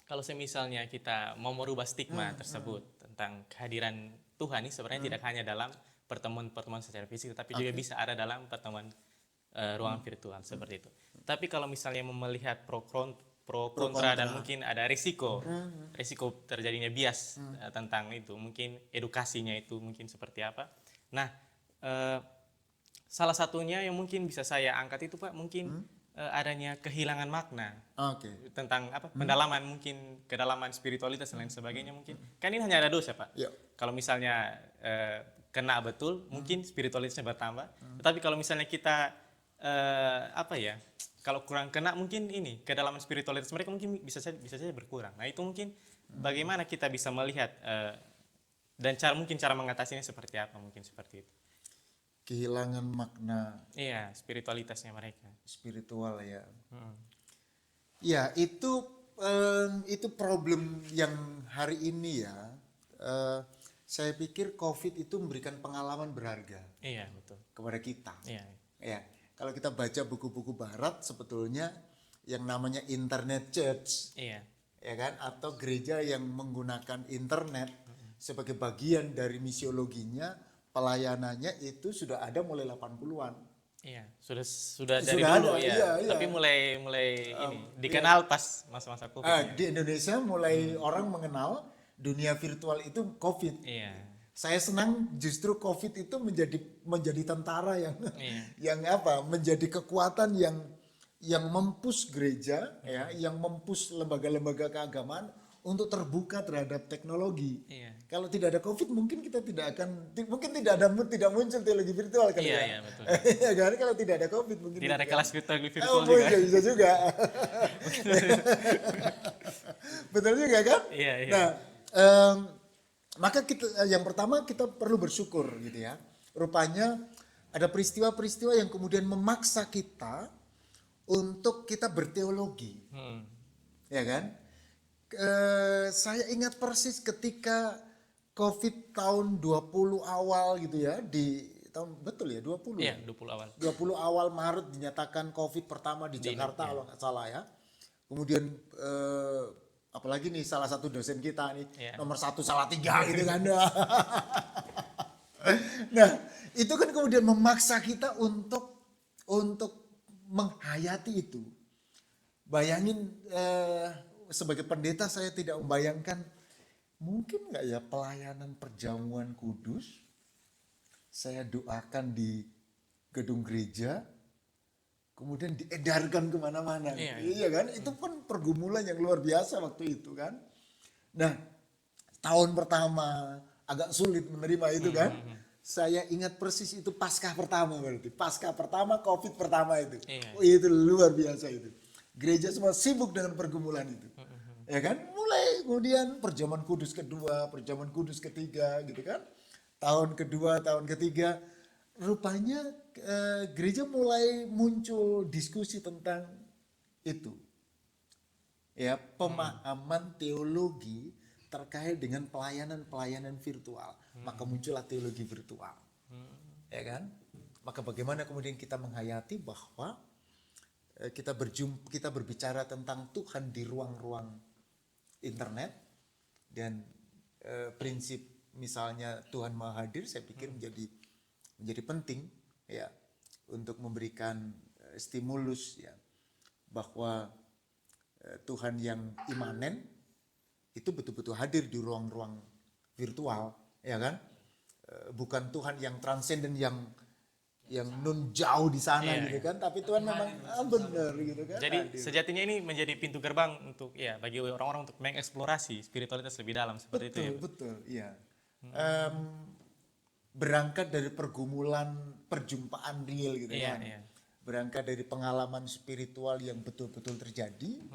[SPEAKER 2] Kalau misalnya kita mau merubah stigma tersebut tentang kehadiran Tuhan ini sebenarnya tidak hanya dalam pertemuan-pertemuan secara fisik, tapi juga bisa ada dalam pertemuan ruangan virtual seperti itu. Tapi kalau misalnya melihat pro kontra dan mungkin ada risiko terjadinya bias tentang itu, mungkin edukasinya itu mungkin seperti apa. Nah, salah satunya yang mungkin bisa saya angkat itu Pak, mungkin adanya kehilangan makna
[SPEAKER 1] Oke.
[SPEAKER 2] tentang apa pendalaman, mungkin kedalaman spiritualitas dan lain sebagainya. Mungkin kan ini hanya ada dosa Pak.
[SPEAKER 1] Iya.
[SPEAKER 2] Kalau misalnya kena betul mungkin spiritualitasnya bertambah, tetapi kalau misalnya kita kalau kurang kena mungkin ini kedalaman spiritualitas mereka mungkin bisa saja berkurang. Nah itu mungkin bagaimana kita bisa melihat dan cara mengatasinya seperti apa, mungkin seperti itu.
[SPEAKER 1] Kehilangan makna
[SPEAKER 2] Iya, spiritualitasnya mereka.
[SPEAKER 1] spiritual ya. Ya itu problem yang hari ini ya. Saya pikir COVID itu memberikan pengalaman berharga
[SPEAKER 2] Iya, betul.
[SPEAKER 1] kepada kita.
[SPEAKER 2] Iya.
[SPEAKER 1] Ya, kalau kita baca buku-buku Barat sebetulnya yang namanya internet church,
[SPEAKER 2] Iya.
[SPEAKER 1] ya kan, atau gereja yang menggunakan internet sebagai bagian dari misiologinya, pelayanannya itu sudah ada mulai 80-an.
[SPEAKER 2] Iya, sudah dari
[SPEAKER 1] Sudah
[SPEAKER 2] dulu
[SPEAKER 1] ada,
[SPEAKER 2] ya.
[SPEAKER 1] iya.
[SPEAKER 2] Tapi mulai ini dikenal pas masa-masa Covid.
[SPEAKER 1] Di Indonesia mulai orang mengenal dunia virtual itu COVID.
[SPEAKER 2] Iya.
[SPEAKER 1] Saya senang justru COVID itu menjadi tentara yang
[SPEAKER 2] Iya.
[SPEAKER 1] menjadi kekuatan yang mempush gereja ya, yang mempush lembaga-lembaga keagamaan untuk terbuka terhadap teknologi.
[SPEAKER 2] Iya.
[SPEAKER 1] Kalau tidak ada COVID mungkin kita tidak muncul teologi virtual kali
[SPEAKER 2] Iya,
[SPEAKER 1] ya.
[SPEAKER 2] iya, betul.
[SPEAKER 1] Ya kan, kalau tidak ada COVID mungkin
[SPEAKER 2] Tidak ada kelas virtual
[SPEAKER 1] Oh,
[SPEAKER 2] juga.
[SPEAKER 1] bisa juga. Betul juga kan?
[SPEAKER 2] Iya, iya.
[SPEAKER 1] Nah, maka yang pertama kita perlu bersyukur gitu ya. Rupanya ada peristiwa-peristiwa yang kemudian memaksa kita untuk kita berteologi. Ya kan? Saya ingat persis ketika COVID tahun 20 awal gitu ya, di tahun betul ya 20.
[SPEAKER 2] Iya, 20 awal.
[SPEAKER 1] 20 awal Maret dinyatakan COVID pertama di Jakarta kalau nggak salah ya. Kemudian apalagi nih salah satu dosen kita nih nomor 1 salah 3 gitu kan. Nah itu kan kemudian memaksa kita untuk menghayati itu. Bayangin sebagai pendeta saya tidak membayangkan mungkin nggak ya pelayanan perjamuan kudus saya doakan di gedung gereja, kemudian diedarkan kemana-mana.
[SPEAKER 2] Iya,
[SPEAKER 1] Iya kan? Itu kan pergumulan yang luar biasa waktu itu kan. Nah, tahun pertama agak sulit menerima itu kan. Saya ingat persis itu Paskah pertama berarti. Paskah pertama, Covid pertama itu.
[SPEAKER 2] Iya.
[SPEAKER 1] Oh, itu luar biasa itu. Gereja semua sibuk dengan pergumulan itu. Ya kan? Mulai kemudian perjamuan kudus kedua, perjamuan kudus ketiga gitu kan. Tahun kedua, tahun ketiga. Rupanya gereja mulai muncul diskusi tentang itu. Ya, pemahaman teologi terkait dengan pelayanan-pelayanan virtual. Maka muncullah teologi virtual. Ya kan? Maka bagaimana kemudian kita menghayati bahwa kita berbicara tentang Tuhan di ruang-ruang internet dan prinsip misalnya Tuhan Maha Hadir, saya pikir menjadi penting ya untuk memberikan stimulus ya bahwa Tuhan yang imanen itu betul-betul hadir di ruang-ruang virtual, ya kan? Bukan Tuhan yang transenden yang nun jauh di sana
[SPEAKER 2] Iya,
[SPEAKER 1] gitu kan, tapi Tuhan memang benar gitu kan.
[SPEAKER 2] Jadi
[SPEAKER 1] hadir.
[SPEAKER 2] sejatinya ini menjadi pintu gerbang untuk ya bagi orang-orang untuk mengeksplorasi spiritualitas lebih dalam seperti itu ya.
[SPEAKER 1] Betul, iya. Berangkat dari pergumulan perjumpaan real gitu
[SPEAKER 2] Iya,
[SPEAKER 1] kan.
[SPEAKER 2] iya.
[SPEAKER 1] Berangkat dari pengalaman spiritual yang betul-betul terjadi,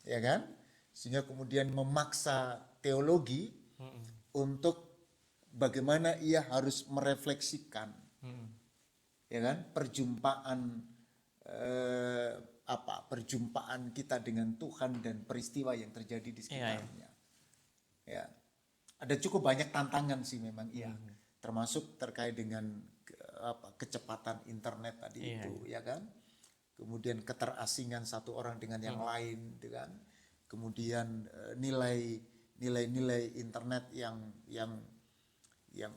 [SPEAKER 1] ya kan? Sehingga kemudian memaksa teologi untuk bagaimana ia harus merefleksikan, ya kan? Perjumpaan kita dengan Tuhan dan peristiwa yang terjadi di sekitarnya. Ya, ada cukup banyak tantangan sih memang, iya. Termasuk terkait dengan kecepatan internet tadi itu, ya kan? Kemudian keterasingan satu orang dengan yang lain, gitu kan? Kemudian nilai-nilai internet yang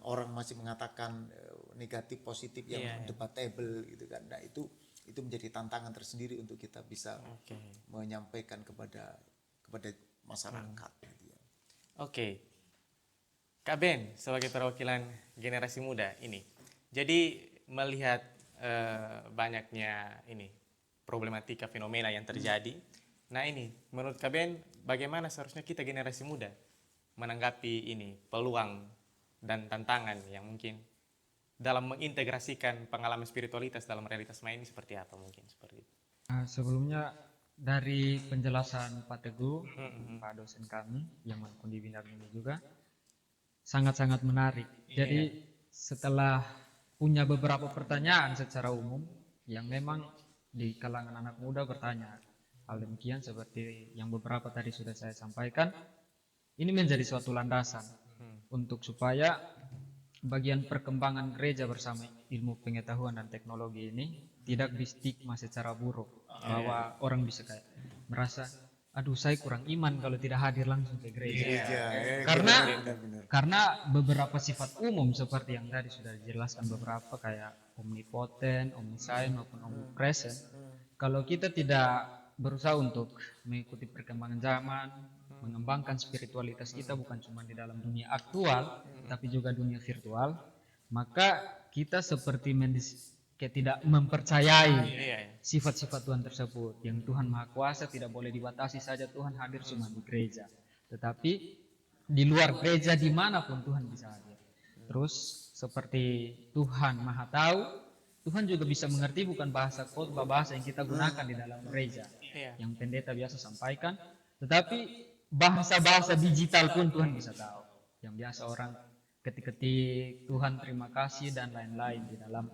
[SPEAKER 1] orang masih mengatakan negatif positif yang debatable gitu kan. Nah, itu menjadi tantangan tersendiri untuk kita bisa menyampaikan kepada masyarakat gitu ya.
[SPEAKER 2] Oke. Kak Ben sebagai perwakilan generasi muda ini. Jadi melihat banyaknya ini problematika fenomena yang terjadi. Nah, ini menurut Kak Ben bagaimana seharusnya kita generasi muda menanggapi ini peluang dan tantangan yang mungkin dalam mengintegrasikan pengalaman spiritualitas dalam realitas maya ini seperti apa mungkin seperti itu.
[SPEAKER 4] Sebelumnya dari penjelasan Pak Teguh, Pak dosen kami yang maupun di bidang ini juga sangat-sangat menarik. Jadi setelah punya beberapa pertanyaan secara umum yang memang di kalangan anak muda bertanya hal demikian seperti yang beberapa tadi sudah saya sampaikan, ini menjadi suatu landasan untuk supaya bagian perkembangan gereja bersama ilmu pengetahuan dan teknologi ini tidak distigma secara buruk, bahwa orang bisa kayak merasa aduh saya kurang iman kalau tidak hadir langsung ke gereja. Karena beberapa sifat umum seperti yang tadi sudah dijelaskan beberapa kayak omnipotent, omniscient maupun omnipresent, kalau kita tidak berusaha untuk mengikuti perkembangan zaman, mengembangkan spiritualitas kita bukan cuma di dalam dunia aktual, tapi juga dunia virtual, maka kita seperti kayak tidak mempercayai sifat-sifat Tuhan tersebut. Yang Tuhan Maha Kuasa tidak boleh dibatasi saja Tuhan hadir cuma di gereja, tetapi di luar gereja dimanapun Tuhan bisa hadir. Terus seperti Tuhan Maha Tahu, Tuhan juga bisa mengerti bukan bahasa khotbah, bahasa yang kita gunakan di dalam gereja, yang pendeta biasa sampaikan, tetapi bahasa-bahasa digital pun Tuhan bisa tahu. Yang biasa orang ketik-ketik Tuhan terima kasih dan lain-lain di dalam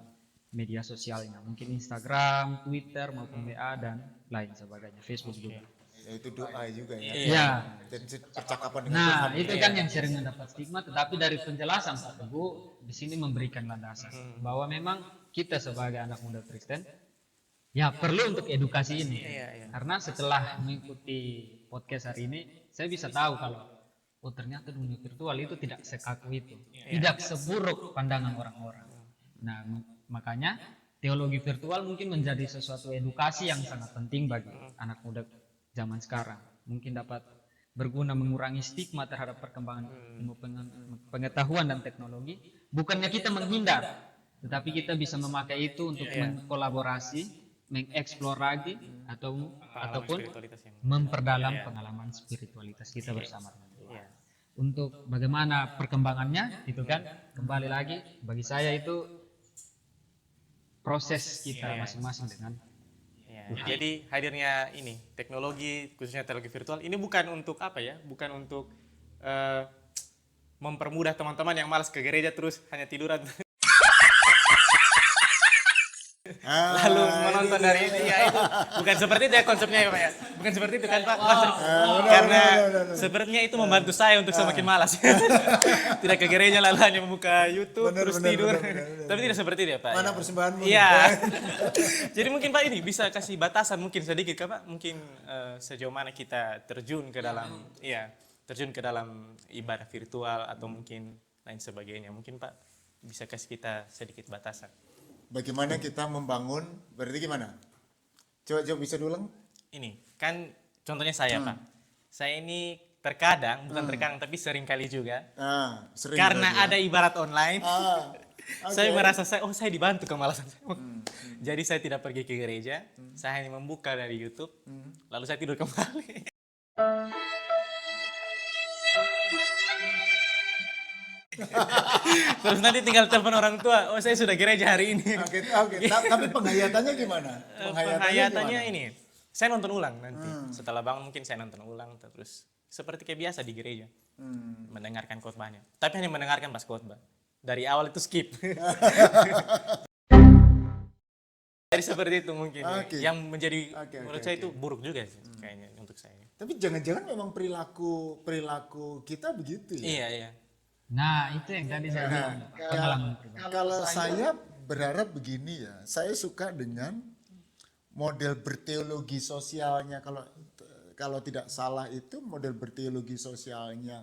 [SPEAKER 4] media sosialnya, mungkin Instagram, Twitter maupun WA dan lain sebagainya, Facebook juga.
[SPEAKER 1] Ya, itu doa juga ya.
[SPEAKER 4] Iya.
[SPEAKER 1] Dan percakapan dengan
[SPEAKER 4] Nah,
[SPEAKER 1] Tuhan.
[SPEAKER 4] itu kan yang sering mendapat stigma, tetapi dari penjelasan Pak Teguh di sini memberikan landasan bahwa memang kita sebagai anak muda Kristen ya perlu untuk edukasi ini. Karena setelah mengikuti podcast hari ini, saya bisa tahu kalau oh ternyata dunia virtual itu tidak sekaku itu, tidak seburuk pandangan orang-orang. Nah, makanya teologi virtual mungkin menjadi sesuatu edukasi yang sangat penting bagi anak muda zaman sekarang. Mungkin dapat berguna mengurangi stigma terhadap perkembangan ilmu pengetahuan dan teknologi. Bukannya kita menghindar, tetapi kita bisa memakai itu untuk mengkolaborasi, mengeksplor lagi ataupun
[SPEAKER 2] Spiritualitas yang
[SPEAKER 4] memperdalam pengalaman spiritualitas kita bersama dengan Tuhan.
[SPEAKER 2] Iya.
[SPEAKER 4] Untuk bagaimana perkembangannya itu kan kembali lagi bagi saya itu proses kita masing-masing dengan
[SPEAKER 2] Ya, jadi hadirnya ini teknologi khususnya teknologi virtual ini bukan untuk apa ya, bukan untuk mempermudah teman-teman yang malas ke gereja terus hanya tiduran lalu menonton dari ini ya, itu bukan seperti itu ya konsepnya ya Pak ya, bukan seperti itu kan Pak. Karena sepertinya itu membantu saya untuk semakin malas tidak ke gereja lalu hanya membuka YouTube terus tidur. Tapi tidak seperti itu ya Pak.
[SPEAKER 1] Mana persembahanmu?
[SPEAKER 2] Iya. Jadi mungkin Pak ini bisa kasih batasan mungkin sedikit Kak Pak, mungkin sejauh mana kita terjun ke dalam ibadah virtual atau mungkin lain sebagainya. Mungkin Pak bisa kasih kita sedikit batasan.
[SPEAKER 1] Bagaimana kita membangun, berarti gimana? Coba bisa diulang?
[SPEAKER 2] Ini kan contohnya saya Pak. Saya ini terkadang, bukan terkadang tapi sering kali juga.
[SPEAKER 1] Sering
[SPEAKER 2] Karena
[SPEAKER 1] berarti ya.
[SPEAKER 2] ada ibarat online. Saya
[SPEAKER 1] Oke.
[SPEAKER 2] merasa saya dibantu kemalasan saya. Jadi saya tidak pergi ke gereja, saya hanya membuka dari YouTube, lalu saya tidur kembali. Terus nanti tinggal telepon orang tua, oh saya sudah gereja hari ini.
[SPEAKER 1] Oke. Tapi penghayatannya gimana?
[SPEAKER 2] Penghayatannya
[SPEAKER 1] gimana?
[SPEAKER 2] ini, saya nonton ulang nanti. Setelah bangun mungkin saya nonton ulang, terus seperti kayak biasa di gereja. Mendengarkan khotbahnya. Tapi hanya mendengarkan pas khotbah. Dari awal itu skip. Jadi seperti itu mungkin.
[SPEAKER 1] Oke.
[SPEAKER 2] Yang menjadi menurut saya
[SPEAKER 1] oke.
[SPEAKER 2] itu buruk juga sih kayaknya untuk saya.
[SPEAKER 1] Tapi jangan-jangan memang perilaku kita begitu ya?
[SPEAKER 2] Iya, iya.
[SPEAKER 4] Nah, itu yang tadi saya bilang, pengalaman pribadi.
[SPEAKER 1] Kalau saya berharap begini ya, saya suka dengan model berteologi sosialnya. Kalau tidak salah itu model berteologi sosialnya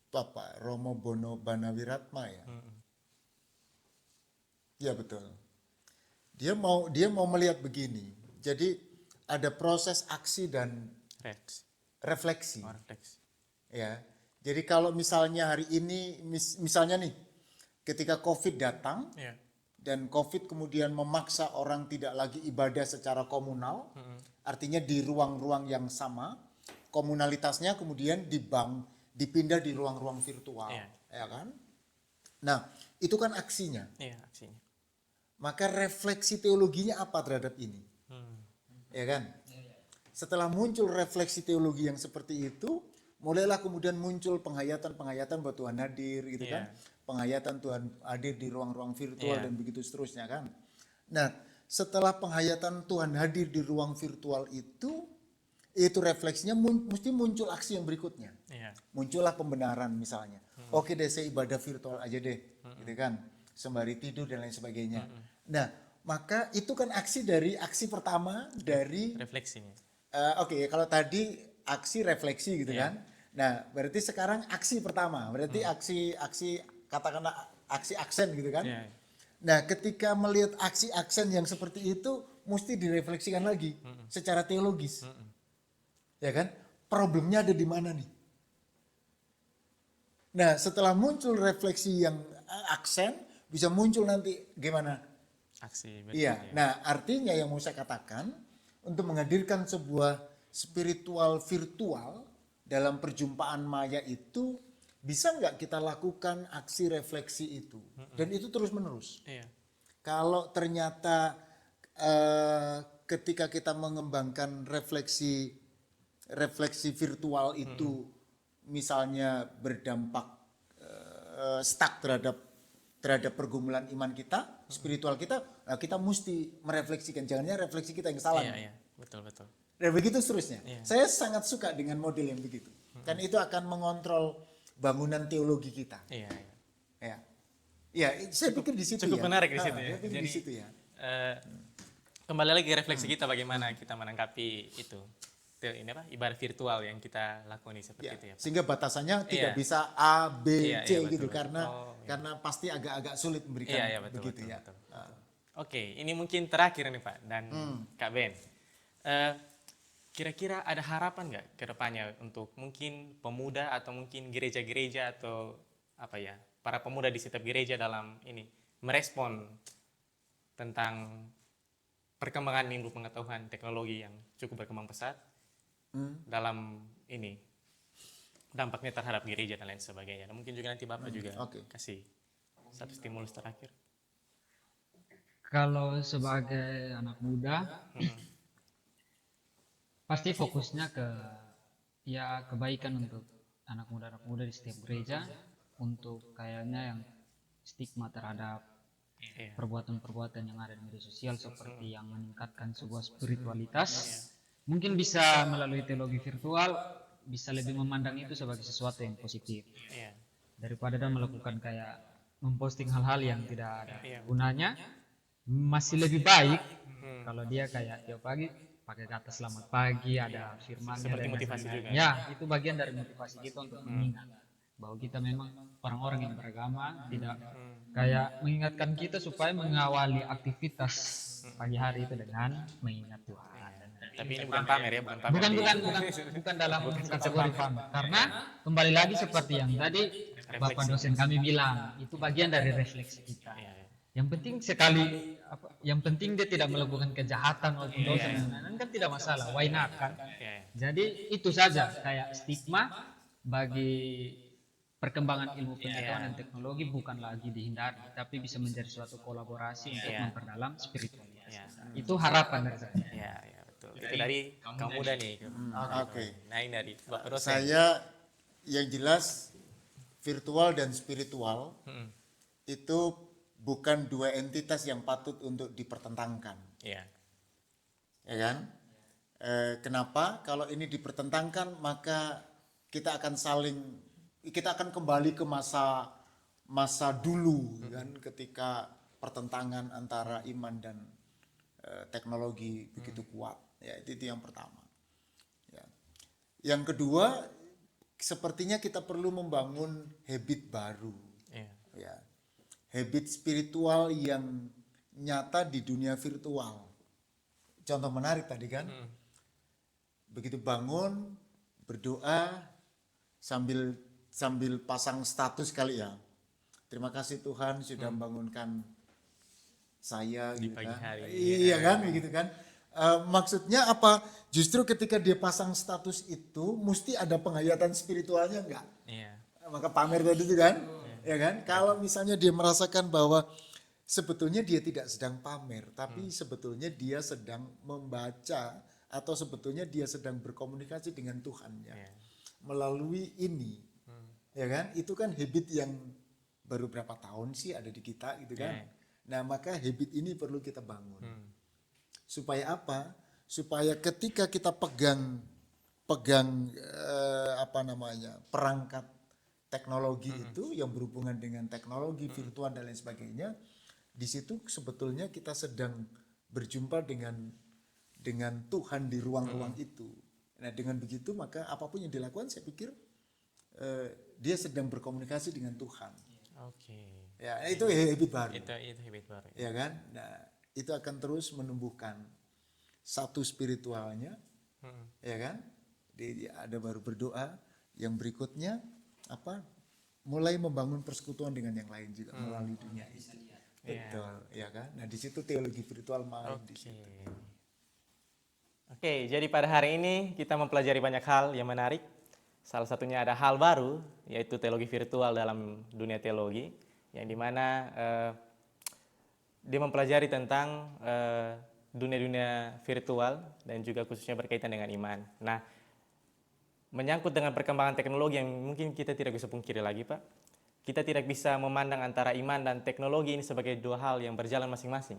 [SPEAKER 1] Bapak Romo Bono Banawiratma ya. Iya betul. Dia mau melihat begini. Jadi ada proses aksi dan refleksi.
[SPEAKER 2] Refleks.
[SPEAKER 1] Ya, jadi kalau misalnya hari ini, misalnya nih, ketika COVID datang
[SPEAKER 2] Iya.
[SPEAKER 1] dan COVID kemudian memaksa orang tidak lagi ibadah secara komunal, artinya di ruang-ruang yang sama, komunalitasnya kemudian dipindah di ruang-ruang virtual,
[SPEAKER 2] Iya.
[SPEAKER 1] ya kan? Nah, itu kan aksinya.
[SPEAKER 2] Iya, aksinya.
[SPEAKER 1] Maka refleksi teologinya apa terhadap ini, ya kan? Setelah muncul refleksi teologi yang seperti itu, mulailah kemudian muncul penghayatan bahwa Tuhan hadir gitu kan. Penghayatan Tuhan hadir di ruang-ruang virtual dan begitu seterusnya kan. Nah, setelah penghayatan Tuhan hadir di ruang virtual itu refleksinya mesti muncul aksi yang berikutnya.
[SPEAKER 2] Iya.
[SPEAKER 1] Muncullah pembenaran misalnya. Oke deh, saya ibadah virtual aja deh. Gitu kan. Sembari tidur dan lain sebagainya. Nah, maka itu kan aksi pertama dari
[SPEAKER 2] Refleksinya.
[SPEAKER 1] Oke, kalau tadi aksi refleksi gitu kan. Nah, berarti sekarang aksi pertama, berarti aksi katakanlah aksi aksen gitu kan.
[SPEAKER 2] Iya.
[SPEAKER 1] Nah, ketika melihat aksi aksen yang seperti itu mesti direfleksikan lagi secara teologis. Ya kan? Problemnya ada di mana nih? Nah, setelah muncul refleksi yang aksen, bisa muncul nanti gimana?
[SPEAKER 2] Aksi.
[SPEAKER 1] Iya, nah artinya yang mau saya katakan, untuk menghadirkan sebuah spiritual virtual dalam perjumpaan maya itu, bisa nggak kita lakukan aksi refleksi itu? Dan itu terus menerus.
[SPEAKER 2] Iya.
[SPEAKER 1] Kalau ternyata ketika kita mengembangkan refleksi virtual itu, misalnya berdampak stuck terhadap pergumulan iman kita, spiritual kita, nah kita mesti merefleksikan. Jangan-jangan refleksi kita yang salah.
[SPEAKER 2] Iya, iya. Betul, betul.
[SPEAKER 1] Dan begitu seterusnya.
[SPEAKER 2] Iya.
[SPEAKER 1] Saya sangat suka dengan model yang begitu. Kan itu akan mengontrol bangunan teologi kita.
[SPEAKER 2] Iya, iya.
[SPEAKER 1] Ya. Ya, saya pikir di situ
[SPEAKER 2] Cukup
[SPEAKER 1] ya.
[SPEAKER 2] menarik di situ ya.
[SPEAKER 1] Saya pikir di
[SPEAKER 2] Jadi,
[SPEAKER 1] situ ya.
[SPEAKER 2] Kembali lagi ke refleksi kita bagaimana kita menanggapi itu. Ini apa? Ibadah virtual yang kita lakoni seperti
[SPEAKER 1] Ya,
[SPEAKER 2] itu ya. Pak.
[SPEAKER 1] sehingga batasannya tidak
[SPEAKER 2] Iya.
[SPEAKER 1] bisa A, B,
[SPEAKER 2] Iya,
[SPEAKER 1] C
[SPEAKER 2] iya, betul,
[SPEAKER 1] gitu
[SPEAKER 2] betul.
[SPEAKER 1] karena
[SPEAKER 2] Oh, iya.
[SPEAKER 1] karena pasti agak-agak sulit memberikan
[SPEAKER 2] Iya, iya, betul,
[SPEAKER 1] begitu
[SPEAKER 2] betul,
[SPEAKER 1] ya.
[SPEAKER 2] betul. Oke, ini mungkin terakhir nih Pak dan Kak Ben. Kira-kira ada harapan nggak ke depannya untuk mungkin pemuda atau mungkin gereja-gereja atau apa ya para pemuda di setiap gereja dalam ini merespon tentang perkembangan ilmu pengetahuan teknologi yang cukup berkembang pesat dalam ini dampaknya terhadap gereja dan lain sebagainya. Dan mungkin juga nanti Bapak juga kasih satu stimulus terakhir.
[SPEAKER 4] Kalau sebagai anak muda, pasti fokusnya ke ya kebaikan untuk anak muda di setiap gereja, untuk kayaknya yang stigma terhadap perbuatan-perbuatan yang ada di media sosial seperti yang meningkatkan sebuah spiritualitas, mungkin bisa melalui teologi virtual bisa lebih memandang itu sebagai sesuatu yang positif daripada dan melakukan kayak memposting hal-hal yang tidak ada gunanya. Masih lebih baik kalau dia kayak tiap pagi pakai kata selamat pagi, ada firmannya
[SPEAKER 2] seperti
[SPEAKER 4] dan
[SPEAKER 2] motivasi juga.
[SPEAKER 4] ya itu bagian dari motivasi kita untuk mengingat bahwa kita memang orang-orang yang beragama, tidak kayak mengingatkan kita supaya mengawali aktivitas pagi hari itu dengan mengingat Tuhan.
[SPEAKER 2] Tapi ini bukan pamer ya, bukan pamer.
[SPEAKER 4] Bukan dalam kategori pamer. Karena kembali lagi seperti yang tadi Bapak dosen kami bilang, itu bagian dari refleksi kita. Yang penting yang penting dia tidak melakukan kejahatan walaupun dosa dan lain-lain kan tidak masalah, why not kan? Jadi itu saja kayak stigma bagi perkembangan ilmu pengetahuan dan teknologi bukan lagi dihindari, tapi bisa menjadi suatu kolaborasi untuk memperdalam spiritualitas. Itu harapan dari saya.
[SPEAKER 2] Ya, betul. Itu dari kaum muda nih.
[SPEAKER 1] Oke.
[SPEAKER 2] Nah, ini dari Bapak dosen.
[SPEAKER 1] Saya yang jelas virtual dan spiritual itu bukan dua entitas yang patut untuk dipertentangkan.
[SPEAKER 2] Iya.
[SPEAKER 1] Ya kan? Kenapa? Kalau ini dipertentangkan maka kita akan kembali ke masa dulu kan, ketika pertentangan antara iman dan teknologi begitu kuat. Ya, itu yang pertama. Ya. Yang kedua, sepertinya kita perlu membangun habit baru. Ya. Habit spiritual yang nyata di dunia virtual. Contoh menarik tadi kan, begitu bangun berdoa sambil pasang status kali ya. Terima kasih Tuhan sudah membangunkan saya
[SPEAKER 2] di
[SPEAKER 1] gitu
[SPEAKER 2] pagi
[SPEAKER 1] kan.
[SPEAKER 2] hari.
[SPEAKER 1] Iya kan, begitu kan. Maksudnya apa? Justru ketika dia pasang status itu mesti ada penghayatan spiritualnya enggak?
[SPEAKER 2] Iya.
[SPEAKER 1] Maka pamer tadi itu kan. Ya kan? Kalau misalnya dia merasakan bahwa sebetulnya dia tidak sedang pamer, tapi sebetulnya dia sedang membaca atau sebetulnya dia sedang berkomunikasi dengan Tuhannya melalui ini. Ya kan? Itu kan habit yang baru berapa tahun sih ada di kita gitu kan. Nah, maka habit ini perlu kita bangun. Supaya apa? Supaya ketika kita pegang perangkat teknologi itu yang berhubungan dengan teknologi virtual dan lain sebagainya, di situ sebetulnya kita sedang berjumpa dengan Tuhan di ruang-ruang itu. Nah, dengan begitu maka apapun yang dilakukan saya pikir dia sedang berkomunikasi dengan Tuhan.
[SPEAKER 2] Oke.
[SPEAKER 1] Ya, itu habit baru.
[SPEAKER 2] Itu habit baru.
[SPEAKER 1] Ya kan? Nah, itu akan terus menumbuhkan satu spiritualnya. Ya kan? Ada baru berdoa, yang berikutnya apa? Mulai membangun persekutuan dengan yang lain juga melalui dunia itu. Betul, ya kan? Nah, di situ teologi virtual main di situ.
[SPEAKER 2] Oke, jadi pada hari ini kita mempelajari banyak hal yang menarik. Salah satunya ada hal baru, yaitu teologi virtual dalam dunia teologi, yang dimana dia mempelajari tentang dunia-dunia virtual dan juga khususnya berkaitan dengan iman. Nah, menyangkut dengan perkembangan teknologi yang mungkin kita tidak bisa pungkiri lagi, Pak. Kita tidak bisa memandang antara iman dan teknologi ini sebagai dua hal yang berjalan masing-masing.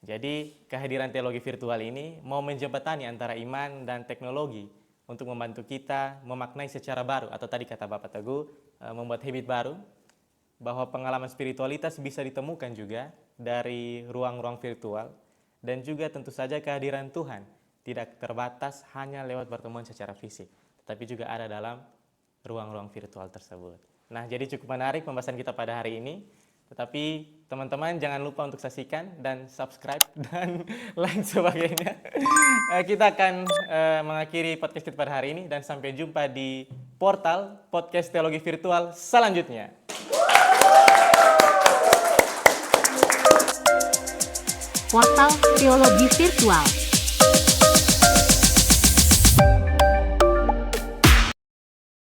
[SPEAKER 2] Jadi, kehadiran teologi virtual ini mau menjembatani antara iman dan teknologi untuk membantu kita memaknai secara baru, atau tadi kata Bapak Teguh, membuat habit baru, bahwa pengalaman spiritualitas bisa ditemukan juga dari ruang-ruang virtual, dan juga tentu saja kehadiran Tuhan tidak terbatas hanya lewat pertemuan secara fisik, tapi juga ada dalam ruang-ruang virtual tersebut. Nah, jadi cukup menarik pembahasan kita pada hari ini. Tetapi teman-teman jangan lupa untuk saksikan dan subscribe dan lain sebagainya. Kita akan mengakhiri podcast kita pada hari ini dan sampai jumpa di portal podcast teologi virtual selanjutnya.
[SPEAKER 3] Portal Teologi Virtual.